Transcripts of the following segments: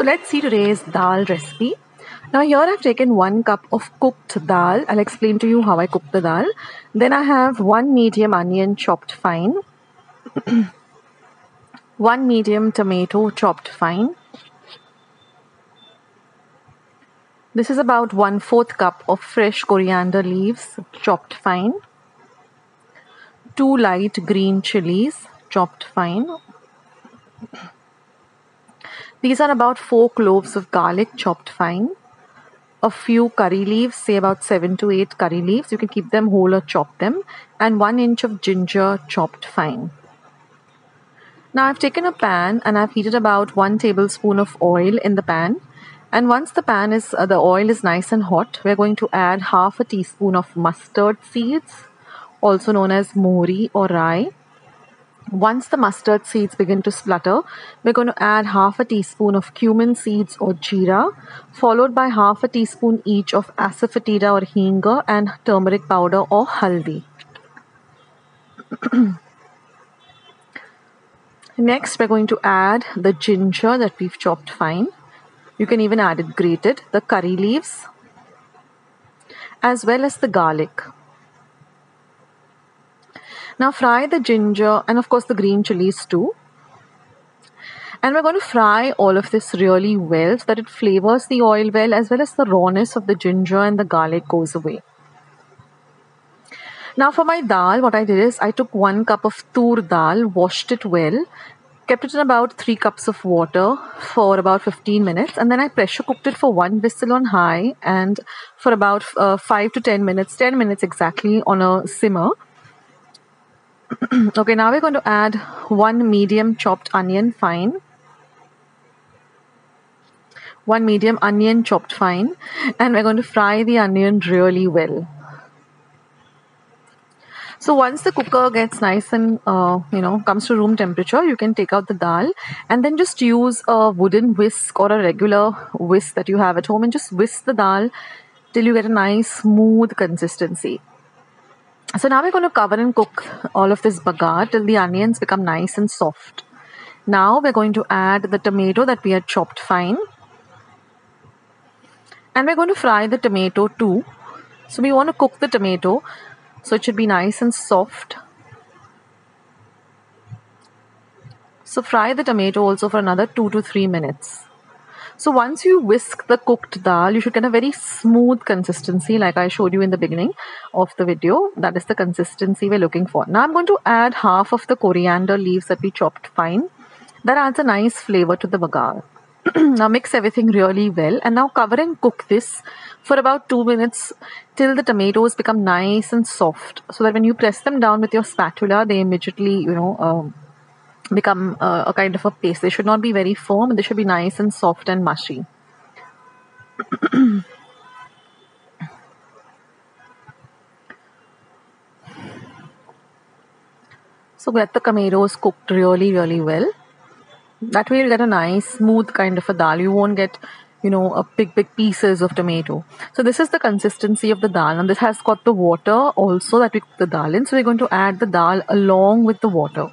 So let's see today's dal recipe. Now here I've taken 1 cup of cooked dal. I'll explain to you how I cook the dal. Then I have 1 medium onion chopped fine, 1 medium tomato chopped fine. This is about 1/4 cup of fresh coriander leaves chopped fine, 2 light green chilies chopped fine. These are about 4 cloves of garlic chopped fine, a few curry leaves, say about 7 to 8 curry leaves, you can keep them whole or chop them, and 1 inch of ginger chopped fine. Now I've taken a pan and I've heated about 1 tablespoon of oil in the pan. And once the oil is nice and hot, we're going to add half a teaspoon of mustard seeds, also known as mohri or rai. Once the mustard seeds begin to splutter, we're going to add half a teaspoon of cumin seeds or jeera, followed by half a teaspoon each of asafoetida or hinga and turmeric powder or haldi. Next, we're going to add the ginger that we've chopped fine. You can even add it grated, the curry leaves, as well as the garlic. Now fry the ginger and of course the green chilies too. And we're going to fry all of this really well so that it flavors the oil well, as well as the rawness of the ginger and the garlic goes away. Now for my dal, what I did is I took 1 cup of tur dal, washed it well, kept it in about 3 cups of water for about 15 minutes, and then I pressure cooked it for 1 whistle on high and for about 5 to 10 minutes, 10 minutes exactly on a simmer. Okay, now we're going to add 1 medium chopped onion fine, 1 medium onion chopped fine, and we're going to fry the onion really well. So once the cooker gets nice and comes to room temperature, you can take out the dal and then just use a wooden whisk or a regular whisk that you have at home and just whisk the dal till you get a nice smooth consistency. So now we're going to cover and cook all of this bagar till the onions become nice and soft. Now we're going to add the tomato that we had chopped fine, and we're going to fry the tomato too. So we want to cook the tomato so it should be nice and soft. So fry the tomato also for another 2 to 3 minutes. So once you whisk the cooked dal, you should get a very smooth consistency like I showed you in the beginning of the video. That is the consistency we're looking for. Now I'm going to add half of the coriander leaves that we chopped fine. That adds a nice flavor to the bagar. Now mix everything really well and now cover and cook this for about 2 minutes till the tomatoes become nice and soft, so that when you press them down with your spatula, they immediately, become a kind of a paste. They should not be very firm, they should be nice and soft and mushy. So get the tomatoes cooked really, really well. That way you'll get a nice smooth kind of a dal. You won't get a big pieces of tomato. So this is the consistency of the dal, and this has got the water also that we cook the dal in. So we're going to add the dal along with the water.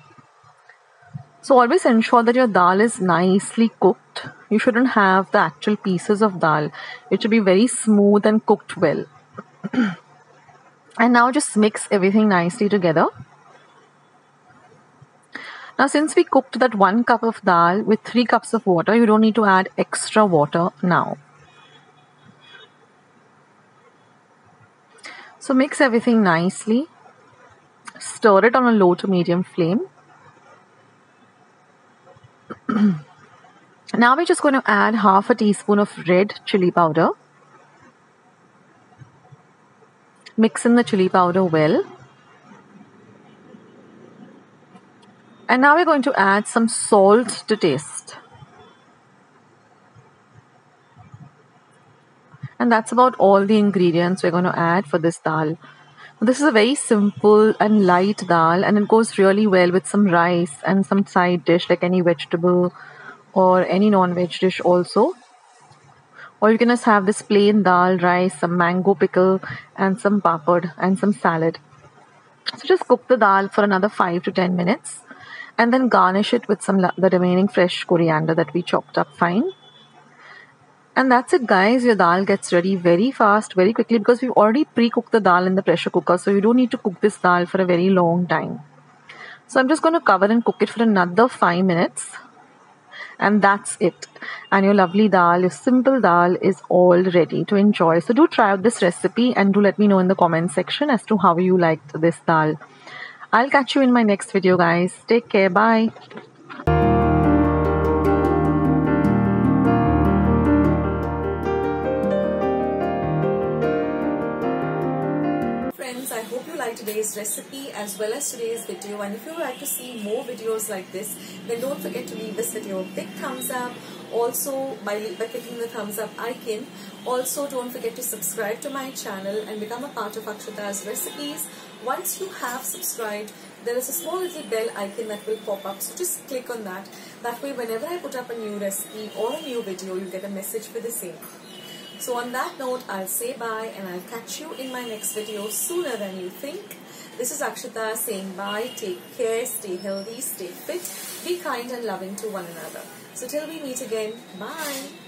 So always ensure that your dal is nicely cooked. You shouldn't have the actual pieces of dal. It should be very smooth and cooked well. And now just mix everything nicely together. Now since we cooked that 1 cup of dal with 3 cups of water, you don't need to add extra water now. So mix everything nicely. Stir it on a low to medium flame. Now we're just going to add half a teaspoon of red chili powder. Mix in the chili powder well. And now we're going to add some salt to taste. And that's about all the ingredients we're going to add for this dal. This is a very simple and light dal, and it goes really well with some rice and some side dish like any vegetable or any non-veg dish also. Or you can just have this plain dal, rice, some mango pickle and some papad and some salad. So just cook the dal for another 5 to 10 minutes and then garnish it with the remaining fresh coriander that we chopped up fine. And that's it, guys. Your dal gets ready very fast, very quickly, because we've already pre-cooked the dal in the pressure cooker, so you don't need to cook this dal for a very long time. So I'm just going to cover and cook it for another 5 minutes. And that's it. And your lovely dal, your simple dal, is all ready to enjoy. So do try out this recipe and do let me know in the comment section as to how you liked this dal. I'll catch you in my next video, guys. Take care. Bye. Friends, I hope you liked today's recipe as well as today's video, and if you would like to see more videos like this, then don't forget to leave this video a big thumbs up. Also, by clicking the thumbs up icon. Also, don't forget to subscribe to my channel and become a part of Akshata's recipes. Once you have subscribed, there is a small little bell icon that will pop up, so just click on that. That way, whenever I put up a new recipe or a new video, you get a message for the same. So on that note, I'll say bye and I'll catch you in my next video sooner than you think. This is Akshata saying bye. Take care, stay healthy, stay fit, be kind and loving to one another. So till we meet again, bye.